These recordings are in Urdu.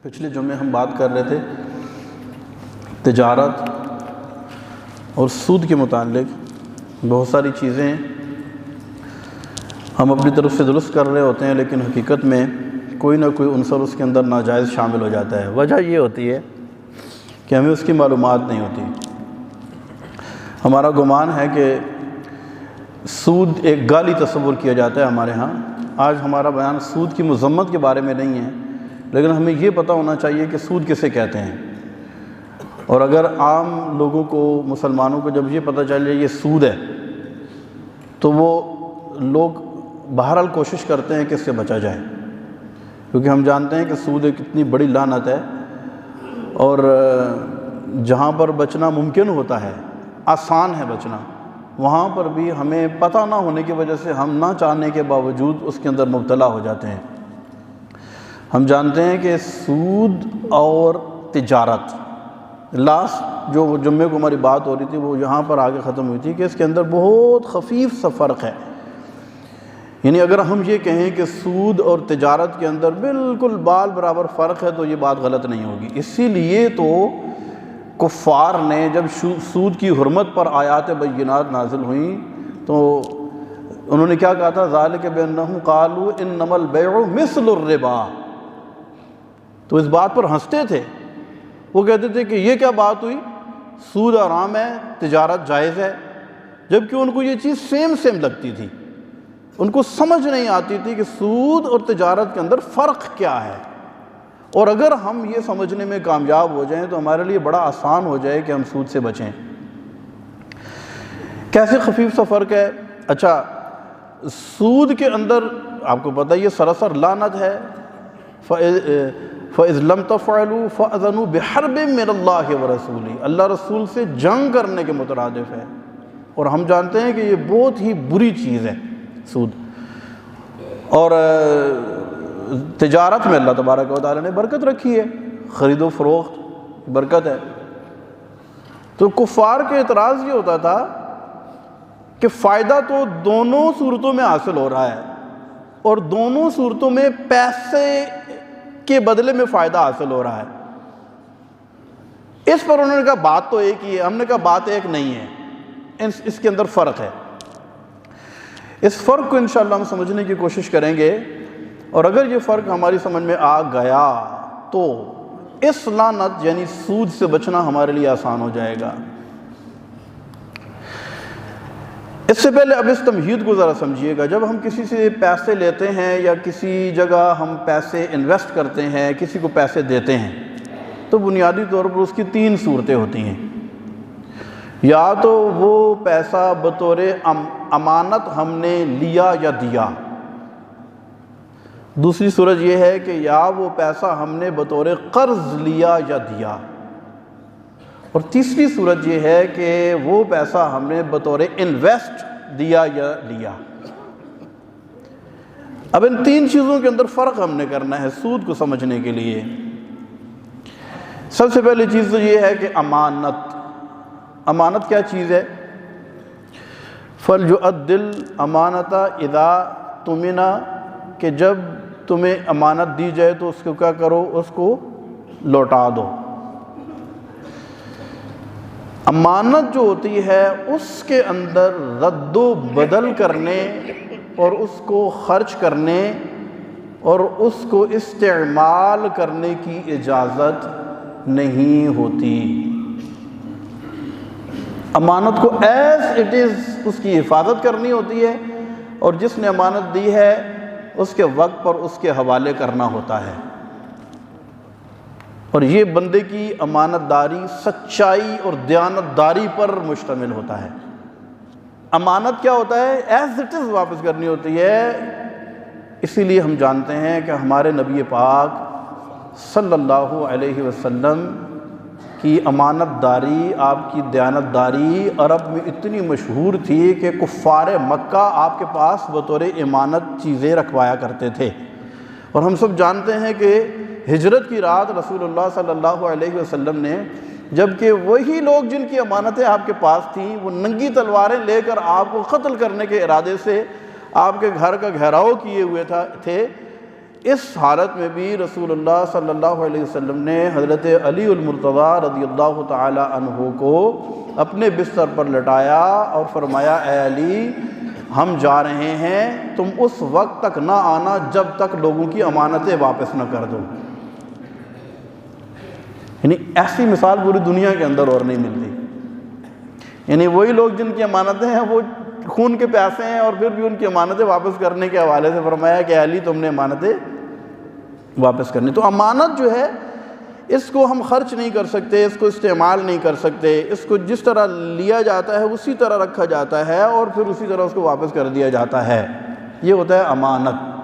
پچھلے جمعے ہم بات کر رہے تھے تجارت اور سود کے متعلق۔ بہت ساری چیزیں ہم اپنی طرف سے درست کر رہے ہوتے ہیں، لیکن حقیقت میں کوئی نہ کوئی عنصر اس کے اندر ناجائز شامل ہو جاتا ہے۔ وجہ یہ ہوتی ہے کہ ہمیں اس کی معلومات نہیں ہوتی۔ ہمارا گمان ہے کہ سود ایک گالی تصور کیا جاتا ہے ہمارے ہاں۔ آج ہمارا بیان سود کی مذمت کے بارے میں نہیں ہے، لیکن ہمیں یہ پتہ ہونا چاہیے کہ سود کسے کہتے ہیں۔ اور اگر عام لوگوں کو، مسلمانوں کو جب یہ پتہ چل جائے یہ سود ہے، تو وہ لوگ بہرحال کوشش کرتے ہیں کہ اس سے بچا جائے، کیونکہ ہم جانتے ہیں کہ سود ایک اتنی بڑی لعنت ہے، اور جہاں پر بچنا ممکن ہوتا ہے، آسان ہے بچنا، وہاں پر بھی ہمیں پتہ نہ ہونے کی وجہ سے ہم نہ چاہنے کے باوجود اس کے اندر مبتلا ہو جاتے ہیں۔ ہم جانتے ہیں کہ سود اور تجارت، لاسٹ جو جمعے کو ہماری بات ہو رہی تھی وہ یہاں پر آگے ختم ہوئی تھی کہ اس کے اندر بہت خفیف سا فرق ہے۔ یعنی اگر ہم یہ کہیں کہ سود اور تجارت کے اندر بالکل بال برابر فرق ہے تو یہ بات غلط نہیں ہوگی۔ اسی لیے تو کفار نے جب سود کی حرمت پر آیات بینات نازل ہوئیں تو انہوں نے کیا کہا تھا؟ ذالک بانہم قالوا انما البیع مثل الربا۔ تو اس بات پر ہنستے تھے، وہ کہتے تھے کہ یہ کیا بات ہوئی، سود حرام ہے، تجارت جائز ہے، جبکہ ان کو یہ چیز سیم لگتی تھی۔ ان کو سمجھ نہیں آتی تھی کہ سود اور تجارت کے اندر فرق کیا ہے۔ اور اگر ہم یہ سمجھنے میں کامیاب ہو جائیں تو ہمارے لیے بڑا آسان ہو جائے کہ ہم سود سے بچیں۔ کیسے خفیف سا فرق ہے؟ اچھا، سود کے اندر آپ کو پتہ یہ سراسر لعنت ہے۔ فَإِذْ لَمْ تَفْعَلُوا فَأْذَنُوا بِحَرْبٍ مِّنَ اللَّهِ وَرَسُولِهِ، اللہ رسول سے جنگ کرنے کے مترادف ہے، اور ہم جانتے ہیں کہ یہ بہت ہی بری چیز ہے سود۔ اور تجارت میں اللہ تبارک و تعالیٰ نے برکت رکھی ہے، خرید و فروخت برکت ہے۔ تو کفار کے اعتراض یہ ہوتا تھا کہ فائدہ تو دونوں صورتوں میں حاصل ہو رہا ہے، اور دونوں صورتوں میں پیسے کے بدلے میں فائدہ حاصل ہو رہا ہے۔ اس پر انہوں نے کہا بات تو ایک ہی ہے۔ ہم نے کہا بات ایک نہیں ہے، اس کے اندر فرق ہے۔ اس فرق کو انشاءاللہ ہم سمجھنے کی کوشش کریں گے، اور اگر یہ فرق ہماری سمجھ میں آ گیا تو اس لعنت یعنی سود سے بچنا ہمارے لیے آسان ہو جائے گا۔ اس سے پہلے اب اس تمہید کو ذرا سمجھیے گا۔ جب ہم کسی سے پیسے لیتے ہیں یا کسی جگہ ہم پیسے انویسٹ کرتے ہیں، کسی کو پیسے دیتے ہیں، تو بنیادی طور پر اس کی تین صورتیں ہوتی ہیں۔ یا تو وہ پیسہ بطور امانت ہم نے لیا یا دیا، دوسری صورت یہ ہے کہ یا وہ پیسہ ہم نے بطور قرض لیا یا دیا، اور تیسری صورت یہ ہے کہ وہ پیسہ ہم نے بطور انویسٹ دیا یا لیا۔ اب ان تین چیزوں کے اندر فرق ہم نے کرنا ہے سود کو سمجھنے کے لیے۔ سب سے پہلی چیز تو یہ ہے کہ امانت۔ امانت کیا چیز ہے؟ فَلْيُؤَدِّ الْأَمَانَةَ إِذَا تُمِنَ، کہ جب تمہیں امانت دی جائے تو اس کو کیا کرو، اس کو لوٹا دو۔ امانت جو ہوتی ہے اس کے اندر رد و بدل کرنے اور اس کو خرچ کرنے اور اس کو استعمال کرنے کی اجازت نہیں ہوتی۔ امانت کو ایز اٹ از اس کی حفاظت کرنی ہوتی ہے، اور جس نے امانت دی ہے اس کے وقت پر اس کے حوالے کرنا ہوتا ہے۔ اور یہ بندے کی امانت داری سچائی اور دیانت داری پر مشتمل ہوتا ہے۔ امانت کیا ہوتا ہے؟ ایز اٹ از واپس کرنی ہوتی ہے۔ اسی لیے ہم جانتے ہیں کہ ہمارے نبی پاک صلی اللہ علیہ وسلم کی امانت داری، آپ کی دیانت داری عرب میں اتنی مشہور تھی کہ کفار مکہ آپ کے پاس بطور امانت چیزیں رکھوایا کرتے تھے۔ اور ہم سب جانتے ہیں کہ ہجرت کی رات رسول اللہ صلی اللہ علیہ وسلم نے، جبکہ وہی لوگ جن کی امانتیں آپ کے پاس تھیں وہ ننگی تلواریں لے کر آپ کو قتل کرنے کے ارادے سے آپ کے گھر کا گھیراؤ کیے ہوئے تھے، اس حالت میں بھی رسول اللہ صلی اللہ علیہ وسلم نے حضرت علی المرتضیٰ رضی اللہ تعالی عنہ کو اپنے بستر پر لٹایا اور فرمایا اے علی ہم جا رہے ہیں، تم اس وقت تک نہ آنا جب تک لوگوں کی امانتیں واپس نہ کر دو۔ یعنی ایسی مثال پوری دنیا کے اندر اور نہیں ملتی۔ یعنی وہی لوگ جن کی امانتیں ہیں وہ خون کے پیاسے ہیں، اور پھر بھی ان کی امانتیں واپس کرنے کے حوالے سے فرمایا کہ علی تم نے امانتیں واپس کرنی۔ تو امانت جو ہے اس کو ہم خرچ نہیں کر سکتے، اس کو استعمال نہیں کر سکتے، اس کو جس طرح لیا جاتا ہے اسی طرح رکھا جاتا ہے اور پھر اسی طرح اس کو واپس کر دیا جاتا ہے، یہ ہوتا ہے امانت۔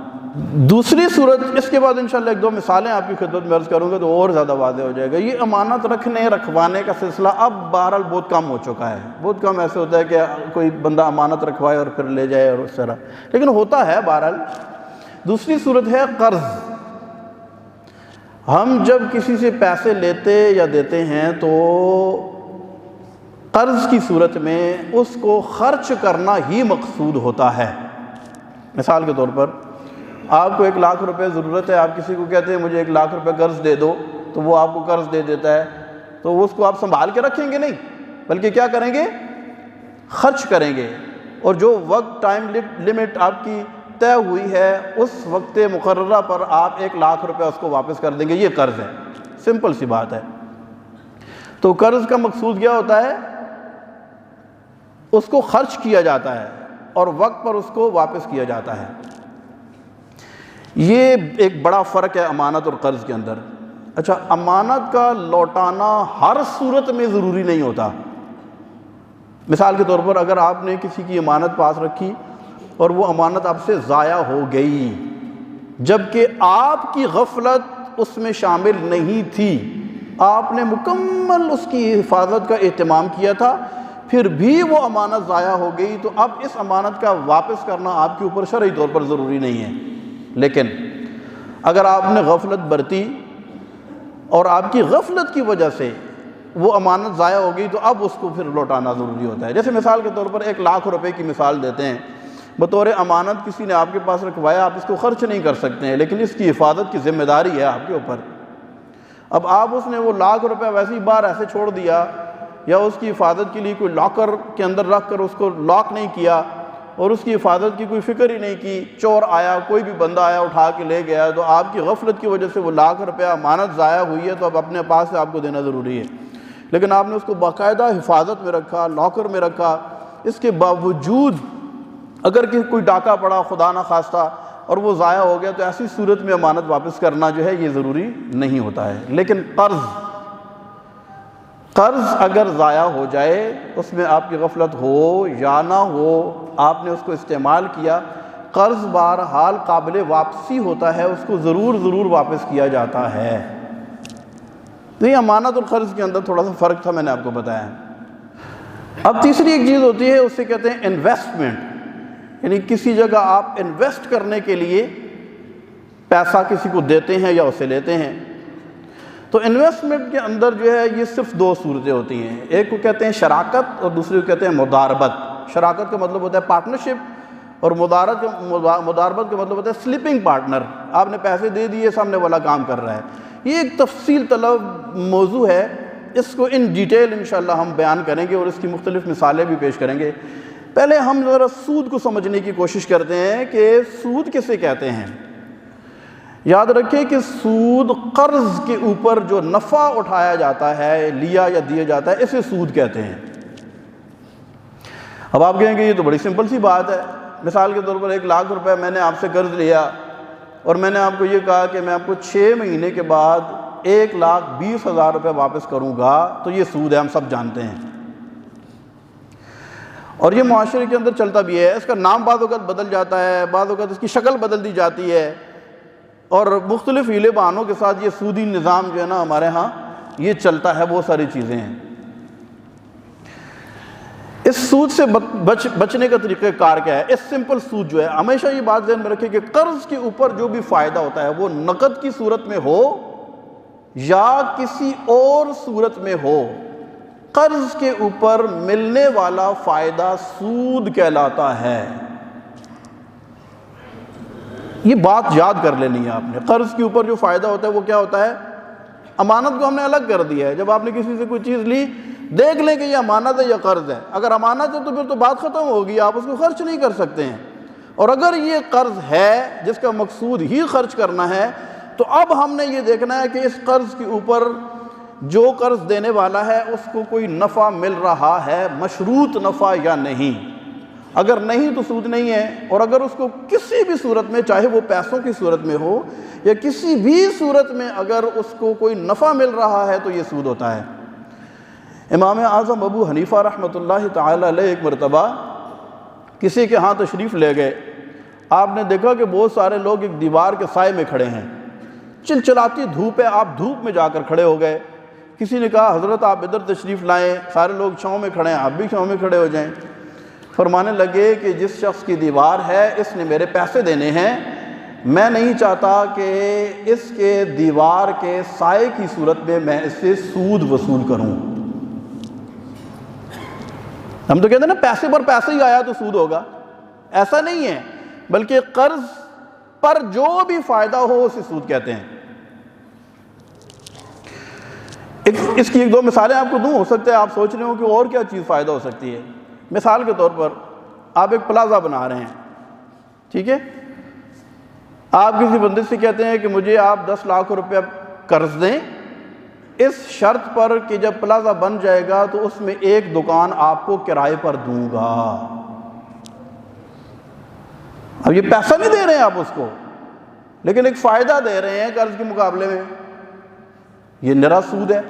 دوسری صورت، اس کے بعد انشاءاللہ ایک دو مثالیں آپ کی خدمت میں عرض کروں گا تو اور زیادہ واضح ہو جائے گا۔ یہ امانت رکھنے رکھوانے کا سلسلہ اب بہرحال بہت کم ہو چکا ہے، بہت کم ایسے ہوتا ہے کہ کوئی بندہ امانت رکھوائے اور پھر لے جائے اور اس طرح، لیکن ہوتا ہے بہرحال۔ دوسری صورت ہے قرض۔ ہم جب کسی سے پیسے لیتے یا دیتے ہیں تو قرض کی صورت میں اس کو خرچ کرنا ہی مقصود ہوتا ہے۔ مثال کے طور پر آپ کو 1,00,000 روپے ضرورت ہے، آپ کسی کو کہتے ہیں مجھے 1,00,000 روپے قرض دے دو، تو وہ آپ کو قرض دے دیتا ہے، تو اس کو آپ سنبھال کے رکھیں گے نہیں، بلکہ کیا کریں گے؟ خرچ کریں گے، اور جو وقت ٹائم لمٹ آپ کی طے ہوئی ہے اس وقت مقررہ پر آپ 1,00,000 روپے اس کو واپس کر دیں گے، یہ قرض ہے۔ سمپل سی بات ہے۔ تو قرض کا مقصود کیا ہوتا ہے؟ اس کو خرچ کیا جاتا ہے اور وقت پر اس کو واپس کیا جاتا ہے۔ یہ ایک بڑا فرق ہے امانت اور قرض کے اندر۔ اچھا، امانت کا لوٹانا ہر صورت میں ضروری نہیں ہوتا۔ مثال کے طور پر اگر آپ نے کسی کی امانت پاس رکھی اور وہ امانت آپ سے ضائع ہو گئی جبکہ آپ کی غفلت اس میں شامل نہیں تھی، آپ نے مکمل اس کی حفاظت کا اہتمام کیا تھا، پھر بھی وہ امانت ضائع ہو گئی، تو اب اس امانت کا واپس کرنا آپ کے اوپر شرعی طور پر ضروری نہیں ہے۔ لیکن اگر آپ نے غفلت برتی اور آپ کی غفلت کی وجہ سے وہ امانت ضائع ہو گئی تو اب اس کو پھر لوٹانا ضروری ہوتا ہے۔ جیسے مثال کے طور پر 1,00,000 روپے کی مثال دیتے ہیں، بطور امانت کسی نے آپ کے پاس رکھوایا، آپ اس کو خرچ نہیں کر سکتے ہیں، لیکن اس کی حفاظت کی ذمہ داری ہے آپ کے اوپر۔ اب آپ اس نے وہ 1,00,000 روپے ویسے ہی باہر ایسے چھوڑ دیا، یا اس کی حفاظت کے لیے کوئی لاکر کے اندر رکھ کر اس کو لاک نہیں کیا اور اس کی حفاظت کی کوئی فکر ہی نہیں کی، چور آیا، کوئی بھی بندہ آیا اٹھا کے لے گیا، تو آپ کی غفلت کی وجہ سے وہ 1,00,000 روپیہ امانت ضائع ہوئی ہے، تو اب اپنے پاس سے آپ کو دینا ضروری ہے۔ لیکن آپ نے اس کو باقاعدہ حفاظت میں رکھا، لاکر میں رکھا، اس کے باوجود اگر کوئی ڈاکہ پڑا خدا نہ خواستہ اور وہ ضائع ہو گیا، تو ایسی صورت میں امانت واپس کرنا جو ہے یہ ضروری نہیں ہوتا ہے۔ لیکن قرض اگر ضائع ہو جائے، اس میں آپ کی غفلت ہو یا نہ ہو، آپ نے اس کو استعمال کیا، قرض بہرحال قابل واپسی ہوتا ہے، اس کو ضرور واپس کیا جاتا ہے۔ تو یہ امانت اور قرض کے اندر تھوڑا سا فرق تھا، میں نے آپ کو بتایا۔ اب تیسری ایک چیز ہوتی ہے، اس سے کہتے ہیں انویسٹمنٹ، یعنی کسی جگہ آپ انویسٹ کرنے کے لیے پیسہ کسی کو دیتے ہیں یا اسے لیتے ہیں۔ تو انویسٹمنٹ کے اندر جو ہے یہ صرف دو صورتیں ہوتی ہیں، ایک کو کہتے ہیں شراکت اور دوسری کو کہتے ہیں مداربت۔ شراکت کا مطلب ہوتا ہے پارٹنرشپ، اور مداربت کا مطلب ہوتا ہے سلیپنگ پارٹنر۔ آپ نے پیسے دے دیے، سامنے والا کام کر رہا ہے۔ یہ ایک تفصیل طلب موضوع ہے، اس کو ان ڈیٹیل انشاءاللہ ہم بیان کریں گے اور اس کی مختلف مثالیں بھی پیش کریں گے۔ پہلے ہم ذرا سود کو سمجھنے کی کوشش کرتے ہیں کہ سود کسے کہتے ہیں۔ یاد رکھیں کہ سود قرض کے اوپر جو نفع اٹھایا جاتا ہے، لیا یا دیا جاتا ہے، اسے سود کہتے ہیں۔ اب آپ کہیں گے یہ تو بڑی سمپل سی بات ہے، مثال کے طور پر 1,00,000 روپے میں نے آپ سے قرض لیا اور میں نے آپ کو یہ کہا کہ میں آپ کو 6 مہینے کے بعد 1,20,000 روپے واپس کروں گا، تو یہ سود ہے، ہم سب جانتے ہیں، اور یہ معاشرے کے اندر چلتا بھی ہے۔ اس کا نام بعض اوقات بدل جاتا ہے، بعض اوقات اس کی شکل بدل دی جاتی ہے، اور مختلف ہیلے بہانوں کے ساتھ یہ سودی نظام جو ہے نا ہمارے ہاں یہ چلتا ہے، بہت ساری چیزیں ہیں۔ اس سود سے بچنے کا طریقہ کار کیا ہے؟ اس سمپل سود جو ہے، ہمیشہ یہ بات ذہن میں رکھیں کہ قرض کے اوپر جو بھی فائدہ ہوتا ہے وہ نقد کی صورت میں ہو یا کسی اور صورت میں ہو، قرض کے اوپر ملنے والا فائدہ سود کہلاتا ہے۔ یہ بات یاد کر لینی ہے آپ نے. قرض کے اوپر جو فائدہ ہوتا ہے وہ کیا ہوتا ہے؟ امانت کو ہم نے الگ کر دیا ہے. جب آپ نے کسی سے کوئی چیز لی، دیکھ لیں کہ یہ امانت ہے یا قرض ہے. اگر امانت ہے تو پھر تو بات ختم ہوگی، آپ اس کو خرچ نہیں کر سکتے ہیں. اور اگر یہ قرض ہے جس کا مقصود ہی خرچ کرنا ہے، تو اب ہم نے یہ دیکھنا ہے کہ اس قرض کے اوپر جو قرض دینے والا ہے اس کو کوئی نفع مل رہا ہے، مشروط نفع یا نہیں. اگر نہیں تو سود نہیں ہے. اور اگر اس کو کسی بھی صورت میں، چاہے وہ پیسوں کی صورت میں ہو یا کسی بھی صورت میں، اگر اس کو کوئی نفع مل رہا ہے تو یہ سود ہوتا ہے. امام اعظم ابو حنیفہ رحمۃ اللہ تعالی علیہ ایک مرتبہ کسی کے ہاں تشریف لے گئے. آپ نے دیکھا کہ بہت سارے لوگ ایک دیوار کے سائے میں کھڑے ہیں، چلچلاتی دھوپ ہے، آپ دھوپ میں جا کر کھڑے ہو گئے. کسی نے کہا حضرت آپ ادھر تشریف لائیں، سارے لوگ چھاؤں میں کھڑے ہیں، آپ بھی چھاؤں میں کھڑے ہو جائیں. فرمانے لگے کہ جس شخص کی دیوار ہے اس نے میرے پیسے دینے ہیں، میں نہیں چاہتا کہ اس کے دیوار کے سائے کی صورت میں اس سے سود وصول کروں. ہم تو کہتے ہیں نا پیسے پر پیسے ہی آیا تو سود ہوگا. ایسا نہیں ہے، بلکہ قرض پر جو بھی فائدہ ہو اسے سود کہتے ہیں. اس کی ایک دو مثالیں آپ کو دوں. ہو سکتا ہے آپ سوچ رہے ہو کہ اور کیا چیز فائدہ ہو سکتی ہے. مثال کے طور پر آپ ایک پلازا بنا رہے ہیں، ٹھیک ہے. آپ کسی بندے سے کہتے ہیں کہ مجھے آپ 10 لاکھ روپے قرض دیں، اس شرط پر کہ جب پلازا بن جائے گا تو اس میں ایک دکان آپ کو کرائے پر دوں گا. اب یہ پیسہ نہیں دے رہے ہیں آپ اس کو، لیکن ایک فائدہ دے رہے ہیں قرض کے مقابلے میں. یہ نرا سود ہے.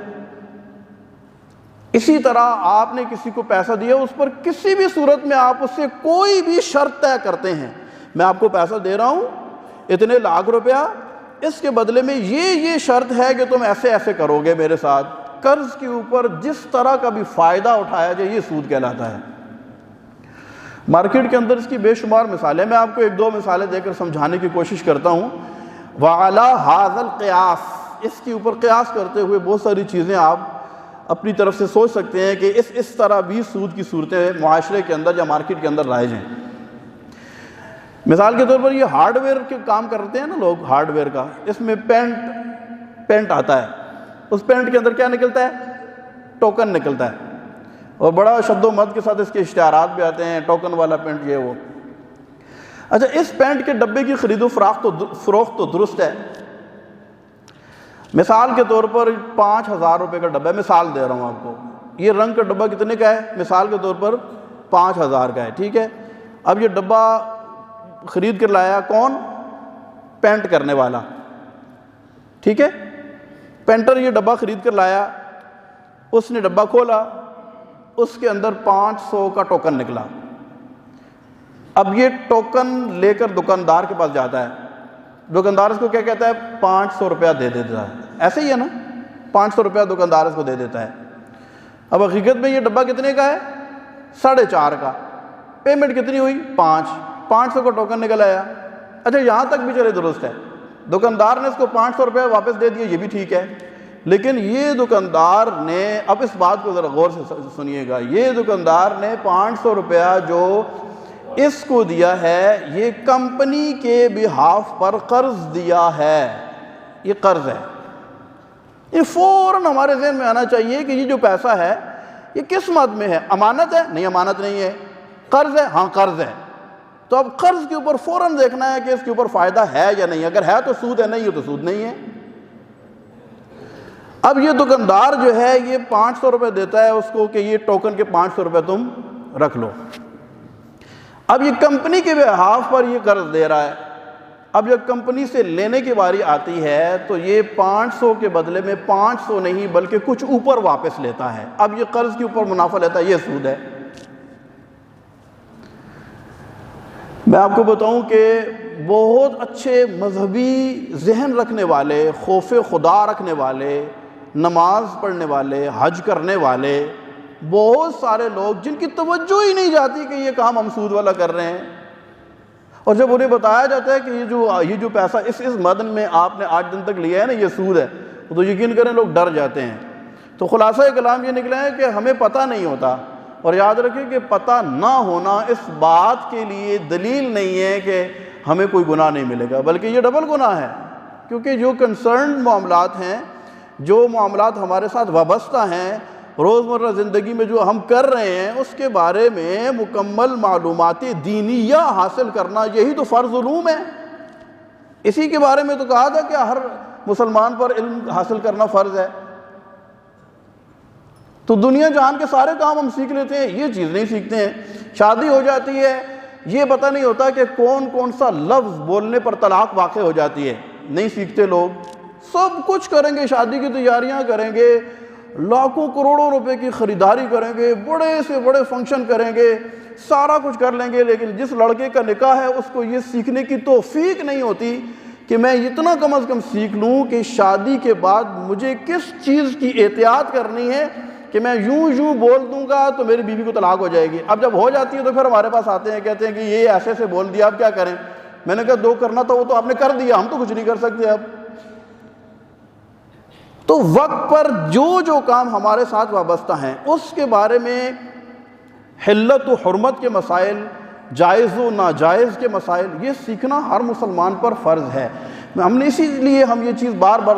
اسی طرح آپ نے کسی کو پیسہ دیا، اس پر کسی بھی صورت میں آپ اس سے کوئی بھی شرط طے کرتے ہیں، میں آپ کو پیسہ دے رہا ہوں اتنے لاکھ روپیہ، اس کے بدلے میں یہ شرط ہے کہ تم ایسے ایسے کرو گے میرے ساتھ. قرض کے اوپر جس طرح کا بھی فائدہ اٹھایا جائے یہ سود کہلاتا ہے. مارکیٹ کے اندر اس کی بے شمار مثالیں، میں آپ کو ایک دو مثالیں دے کر سمجھانے کی کوشش کرتا ہوں. وَعَلَى هَذَا الْقِيَاسِ، اس کے اوپر قیاس کرتے ہوئے بہت ساری چیزیں آپ اپنی طرف سے سوچ سکتے ہیں کہ اس طرح بھی سود کی صورتیں معاشرے کے اندر یا مارکیٹ کے اندر رائج ہیں. مثال کے طور پر یہ ہارڈ ویئر کے کام کرتے ہیں نا لوگ، ہارڈ ویئر کا، اس میں پینٹ آتا ہے. اس پینٹ کے اندر کیا نکلتا ہے؟ ٹوکن نکلتا ہے. اور بڑا شد و مد کے ساتھ اس کے اشتہارات بھی آتے ہیں، ٹوکن والا پینٹ یہ وہ. اچھا، اس پینٹ کے ڈبے کی خرید و فروخت تو درست ہے. مثال کے طور پر 5,000 روپے کا ڈبہ ہے، مثال دے رہا ہوں آپ کو. یہ رنگ کا ڈبہ کتنے کا ہے؟ مثال کے طور پر 5,000 کا ہے، ٹھیک ہے. اب یہ ڈبہ خرید کر لایا کون؟ پینٹ کرنے والا، ٹھیک ہے. پینٹر یہ ڈبہ خرید کر لایا، اس نے ڈبہ کھولا، اس کے اندر 500 کا ٹوکن نکلا. اب یہ ٹوکن لے کر دکاندار کے پاس جاتا ہے. دکاندار اس کو کیا کہتا ہے؟ 500 روپیہ دے دیتا ہے. ایسے ہی ہے نا، 500 روپیہ دکاندار اس کو دے دیتا ہے. اب حقیقت میں یہ ڈبہ کتنے کا ہے؟ 4.5 کا. پیمنٹ کتنی ہوئی؟ 500 کا ٹوکن نکل آیا. اچھا، یہاں تک بھی چلے درست ہے. دکاندار نے اس کو 500 روپیہ واپس دے دیا، یہ بھی ٹھیک ہے. لیکن یہ دکاندار نے، اب اس بات کو ذرا غور سے سنیے گا، یہ دکاندار نے 500 روپیہ جو اس کو دیا ہے یہ کمپنی کے بہاف پر قرض دیا ہے. یہ قرض ہے. یہ فوراً ہمارے ذہن میں آنا چاہیے کہ یہ جو پیسہ ہے یہ کس مد میں ہے؟ امانت ہے؟ نہیں، امانت نہیں ہے. قرض ہے؟ ہاں قرض ہے. تو اب قرض کے اوپر فوراً دیکھنا ہے کہ اس کے اوپر فائدہ ہے یا نہیں. اگر ہے تو سود ہے، نہیں ہے تو سود نہیں ہے. اب یہ دکاندار جو ہے یہ 500 روپے دیتا ہے اس کو کہ یہ ٹوکن کے 500 روپے تم رکھ لو. اب یہ کمپنی کے بہاف پر یہ قرض دے رہا ہے. اب جب کمپنی سے لینے کی باری آتی ہے تو یہ 500 کے بدلے میں 500 نہیں بلکہ کچھ اوپر واپس لیتا ہے. اب یہ قرض کے اوپر منافع لیتا ہے، یہ سود ہے. میں آپ کو بتاؤں کہ بہت اچھے مذہبی ذہن رکھنے والے، خوف خدا رکھنے والے، نماز پڑھنے والے، حج کرنے والے بہت سارے لوگ جن کی توجہ ہی نہیں جاتی کہ یہ کام ہم سود والا کر رہے ہیں، اور جب انہیں بتایا جاتا ہے کہ یہ جو پیسہ اس مدن میں آپ نے 8 دن تک لیا ہے نا یہ سود ہے، تو یقین کریں لوگ ڈر جاتے ہیں. تو خلاصہ کلام یہ نکلا ہے کہ ہمیں پتہ نہیں ہوتا. اور یاد رکھیں کہ پتہ نہ ہونا اس بات کے لیے دلیل نہیں ہے کہ ہمیں کوئی گناہ نہیں ملے گا، بلکہ یہ ڈبل گناہ ہے، کیونکہ جو کنسرنڈ معاملات ہیں، جو معاملات ہمارے ساتھ وابستہ ہیں، روزمرہ زندگی میں جو ہم کر رہے ہیں، اس کے بارے میں مکمل معلومات دینیہ حاصل کرنا، یہی تو فرض علوم ہے۔ اسی کے بارے میں تو کہا تھا کہ ہر مسلمان پر علم حاصل کرنا فرض ہے۔ تو دنیا جہان کے سارے کام ہم سیکھ لیتے ہیں، یہ چیز نہیں سیکھتے ہیں۔ شادی ہو جاتی ہے، یہ پتہ نہیں ہوتا کہ کون کون سا لفظ بولنے پر طلاق واقع ہو جاتی ہے، نہیں سیکھتے لوگ۔ سب کچھ کریں گے، شادی کی تیاریاں کریں گے، لاکھوں کروڑوں روپے کی خریداری کریں گے، بڑے سے بڑے فنکشن کریں گے، سارا کچھ کر لیں گے، لیکن جس لڑکے کا نکاح ہے اس کو یہ سیکھنے کی توفیق نہیں ہوتی کہ میں اتنا کم از کم سیکھ لوں کہ شادی کے بعد مجھے کس چیز کی احتیاط کرنی ہے کہ میں یوں بول دوں گا تو میری بیوی کو طلاق ہو جائے گی۔ اب جب ہو جاتی ہے تو پھر ہمارے پاس آتے ہیں، کہتے ہیں کہ یہ ایسے سے بول دیا، اب کیا کریں؟ میں نے کہا دو کرنا تھا وہ تو آپ نے کر دیا، ہم تو کچھ نہیں کر سکتے اب۔ تو وقت پر جو کام ہمارے ساتھ وابستہ ہیں اس کے بارے میں حلت و حرمت کے مسائل، جائز و ناجائز کے مسائل، یہ سیکھنا ہر مسلمان پر فرض ہے۔ ہم نے اسی لیے ہم یہ چیز بار بار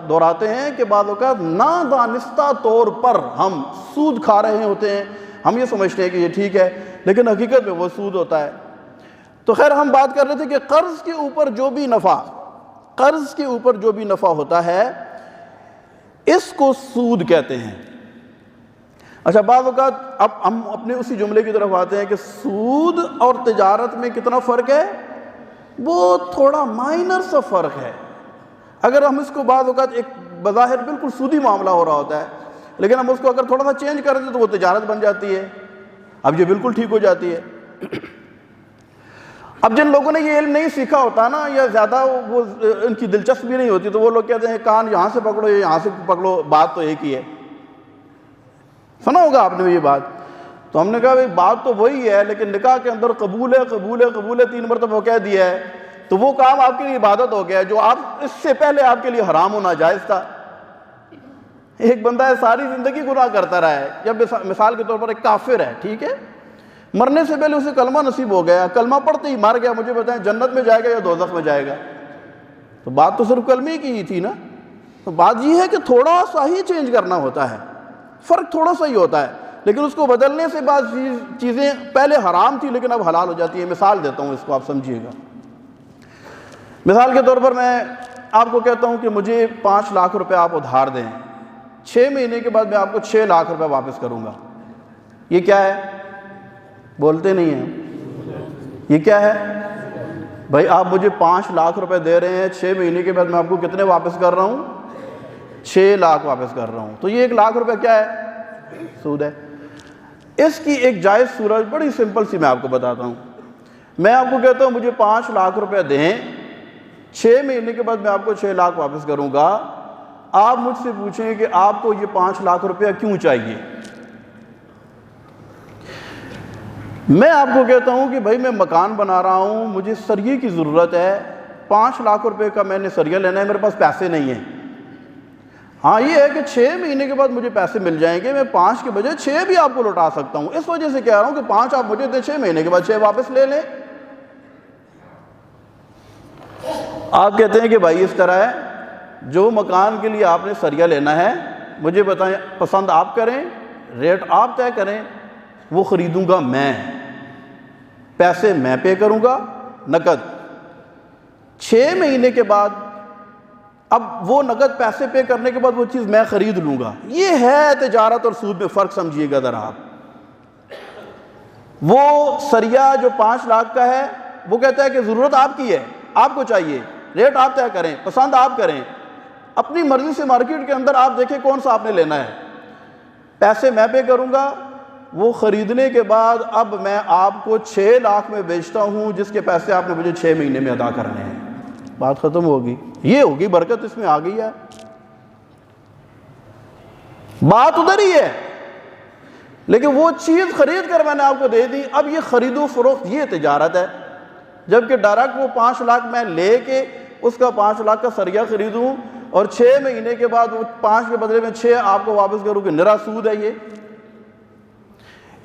دہراتے ہیں کہ بعض اوقات نادانستہ طور پر ہم سود کھا رہے ہوتے ہیں، ہم یہ سمجھتے ہیں کہ یہ ٹھیک ہے، لیکن حقیقت میں وہ سود ہوتا ہے۔ تو خیر ہم بات کر رہے تھے کہ قرض کے اوپر جو بھی نفع ہوتا ہے اس کو سود کہتے ہیں۔ اچھا، بعض اوقات اب ہم اپنے اسی جملے کی طرف آتے ہیں کہ سود اور تجارت میں کتنا فرق ہے؟ وہ تھوڑا مائنر سا فرق ہے۔ اگر ہم اس کو بعض اوقات ایک بظاہر بالکل سودی معاملہ ہو رہا ہوتا ہے، لیکن ہم اس کو اگر تھوڑا سا چینج کر دیں تو وہ تجارت بن جاتی ہے، اب یہ بالکل ٹھیک ہو جاتی ہے۔ اب جن لوگوں نے یہ علم نہیں سیکھا ہوتا نا، یا زیادہ وہ ان کی دلچسپی نہیں ہوتی، تو وہ لوگ کہتے ہیں کان یہاں سے پکڑو یا یہاں سے پکڑو، بات تو ایک ہی ہے۔ سنا ہوگا آپ نے یہ بات۔ تو ہم نے کہا بھائی بات تو وہی ہے، لیکن نکاح کے اندر قبول ہے 3 مرتبہ کہہ دیا ہے، تو وہ کام آپ کے لیے عبادت ہو گیا ہے جو آپ اس سے پہلے آپ کے لیے حرام و ناجائز تھا۔ ایک بندہ ہے ساری زندگی گناہ کرتا رہا ہے، جب مثال کے طور پر ایک کافر ہے، ٹھیک ہے، مرنے سے پہلے اسے کلمہ نصیب ہو گیا، کلمہ پڑھتے ہی مر گیا، مجھے بتائیں جنت میں جائے گا یا دوزخ میں جائے گا؟ تو بات تو صرف کلمے کی ہی تھی نا۔ تو بات یہ ہے کہ تھوڑا سا ہی چینج کرنا ہوتا ہے، فرق تھوڑا سا ہی ہوتا ہے، لیکن اس کو بدلنے سے بعض چیزیں پہلے حرام تھی لیکن اب حلال ہو جاتی ہیں۔ مثال دیتا ہوں، اس کو آپ سمجھیے گا۔ مثال کے طور پر میں آپ کو کہتا ہوں کہ مجھے 5 لاکھ روپے آپ ادھار دیں، 6 مہینے کے بعد میں آپ کو 6 لاکھ روپے واپس کروں گا۔ یہ کیا ہے؟ بولتے نہیں ہیں، یہ کیا ہے؟ بھائی آپ مجھے 5 لاکھ روپے دے رہے ہیں، 6 مہینے کے بعد میں آپ کو کتنے واپس کر رہا ہوں؟ 6 لاکھ واپس کر رہا ہوں۔ تو یہ 1 لاکھ روپے کیا ہے؟ سود ہے۔ اس کی ایک جائز صورت بڑی سمپل سی میں آپ کو بتاتا ہوں۔ میں آپ کو کہتا ہوں مجھے 5 لاکھ روپے دیں، 6 مہینے کے بعد میں آپ کو 6 لاکھ واپس کروں گا۔ آپ مجھ سے پوچھیں کہ آپ کو یہ 5 لاکھ روپیہ کیوں چاہیے؟ میں آپ کو کہتا ہوں کہ بھائی میں مکان بنا رہا ہوں، مجھے سریے کی ضرورت ہے، 5 لاکھ روپے کا میں نے سریہ لینا ہے، میرے پاس پیسے نہیں ہیں۔ ہاں یہ ہے کہ 6 مہینے کے بعد مجھے پیسے مل جائیں گے، میں 5 کے بجائے 6 بھی آپ کو لوٹا سکتا ہوں۔ اس وجہ سے کہہ رہا ہوں کہ 5 آپ مجھے دیں، 6 مہینے کے بعد 6 واپس لے لیں۔ آپ کہتے ہیں کہ بھائی اس طرح ہے، جو مکان کے لیے آپ نے سریہ لینا ہے مجھے بتائیں، پسند آپ کریں، ریٹ آپ طے کریں، وہ خریدوں گا میں، پیسے میں پے کروں گا نقد۔ 6 مہینے کے بعد اب وہ نقد پیسے پے کرنے کے بعد وہ چیز میں خرید لوں گا۔ یہ ہے تجارت اور سود میں فرق، سمجھیے گا ذرا آپ۔ وہ سریہ جو 5 لاکھ کا ہے وہ کہتا ہے کہ ضرورت آپ کی ہے، آپ کو چاہیے، ریٹ آپ طے کریں، پسند آپ کریں، اپنی مرضی سے مارکیٹ کے اندر آپ دیکھیں کون سا آپ نے لینا ہے، پیسے میں پے کروں گا۔ وہ خریدنے کے بعد اب میں آپ کو 6 لاکھ میں بیچتا ہوں، جس کے پیسے آپ نے مجھے 6 مہینے میں ادا کرنے ہیں۔ بات ختم ہوگی، یہ ہوگی برکت اس میں آ گئی ہے۔ بات ادھر ہی ہے، لیکن وہ چیز خرید کر میں نے آپ کو دے دی، اب یہ خرید و فروخت یہ تجارت ہے۔ جبکہ ڈائریکٹ وہ 5 لاکھ میں لے کے اس کا 5 لاکھ کا سریہ خریدوں اور 6 مہینے کے بعد وہ 5 کے بدلے میں 6 آپ کو واپس کروں کہ نرا سود ہے یہ۔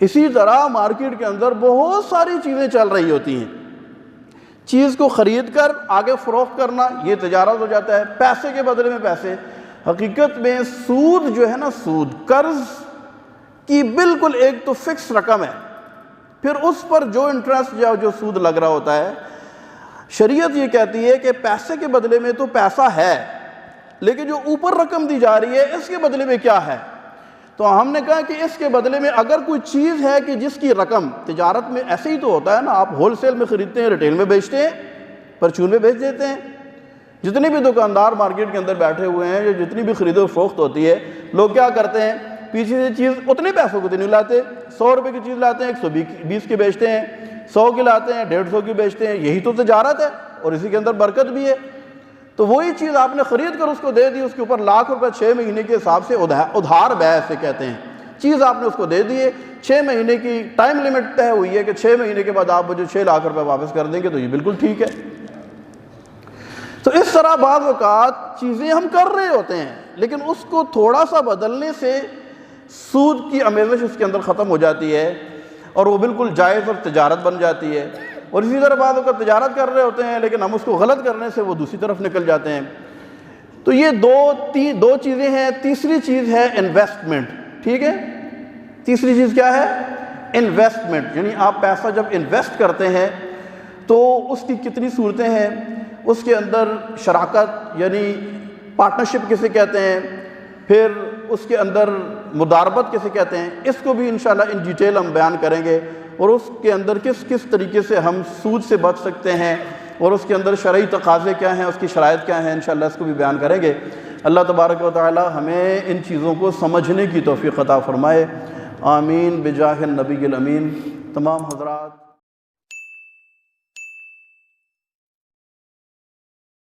اسی طرح مارکیٹ کے اندر بہت ساری چیزیں چل رہی ہوتی ہیں، چیز کو خرید کر آگے فروخت کرنا، یہ تجارت ہو جاتا ہے، پیسے کے بدلے میں پیسے۔ حقیقت میں سود جو ہے نا، سود قرض کی بالکل ایک تو فکس رقم ہے، پھر اس پر جو انٹرسٹ یا جو سود لگ رہا ہوتا ہے۔ شریعت یہ کہتی ہے کہ پیسے کے بدلے میں تو پیسہ ہے، لیکن جو اوپر رقم دی جا رہی ہے اس کے بدلے میں کیا ہے؟ تو ہم نے کہا کہ اس کے بدلے میں اگر کوئی چیز ہے کہ جس کی رقم، تجارت میں ایسے ہی تو ہوتا ہے نا، آپ ہول سیل میں خریدتے ہیں، ریٹیل میں بیچتے ہیں، پرچون میں بیچ دیتے ہیں۔ جتنے بھی دکاندار مارکیٹ کے اندر بیٹھے ہوئے ہیں، جو جتنی بھی خرید و فروخت ہوتی ہے، لوگ کیا کرتے ہیں، پیچھے سے چیز اتنے پیسوں کو تو نہیں لاتے، 100 روپے کی چیز لاتے ہیں 120 کی بیچتے ہیں، 100 کی لاتے ہیں 150 کی بیچتے ہیں۔ یہی تو تجارت ہے اور اسی کے اندر برکت بھی ہے۔ تو وہی چیز آپ نے خرید کر اس کو دے دی، اس کے اوپر لاکھ روپے 6 مہینے کے حساب سے ادھار بیع سے کہتے ہیں، چیز آپ نے اس کو دے دی ہے، 6 مہینے کی ٹائم لیمٹ طے ہوئی ہے کہ 6 مہینے کے بعد آپ مجھے 6 لاکھ روپے واپس کر دیں گے، تو یہ بالکل ٹھیک ہے۔ تو اس طرح بعض اوقات چیزیں ہم کر رہے ہوتے ہیں، لیکن اس کو تھوڑا سا بدلنے سے سود کی آمیزش اس کے اندر ختم ہو جاتی ہے اور وہ بالکل جائز اور تجارت بن جاتی ہے۔ اور اسی طرح بعض اوقات تجارت کر رہے ہوتے ہیں، لیکن ہم اس کو غلط کرنے سے وہ دوسری طرف نکل جاتے ہیں۔ تو یہ دو چیزیں ہیں۔ تیسری چیز ہے انویسٹمنٹ، ٹھیک ہے؟ تیسری چیز کیا ہے؟ انویسٹمنٹ، یعنی آپ پیسہ جب انویسٹ کرتے ہیں تو اس کی کتنی صورتیں ہیں، اس کے اندر شراکت یعنی پارٹنرشپ کسے کہتے ہیں، پھر اس کے اندر مداربت کسے کہتے ہیں، اس کو بھی انشاءاللہ ان ڈیٹیل ہم بیان کریں گے، اور اس کے اندر کس طریقے سے ہم سود سے بچ سکتے ہیں، اور اس کے اندر شرعی تقاضے کیا ہیں، اس کی شرائط کیا ہیں، انشاءاللہ اس کو بھی بیان کریں گے۔ اللہ تبارک و تعالی ہمیں ان چیزوں کو سمجھنے کی توفیق عطا فرمائے، آمین بجاہ النبی الامین۔ تمام حضرات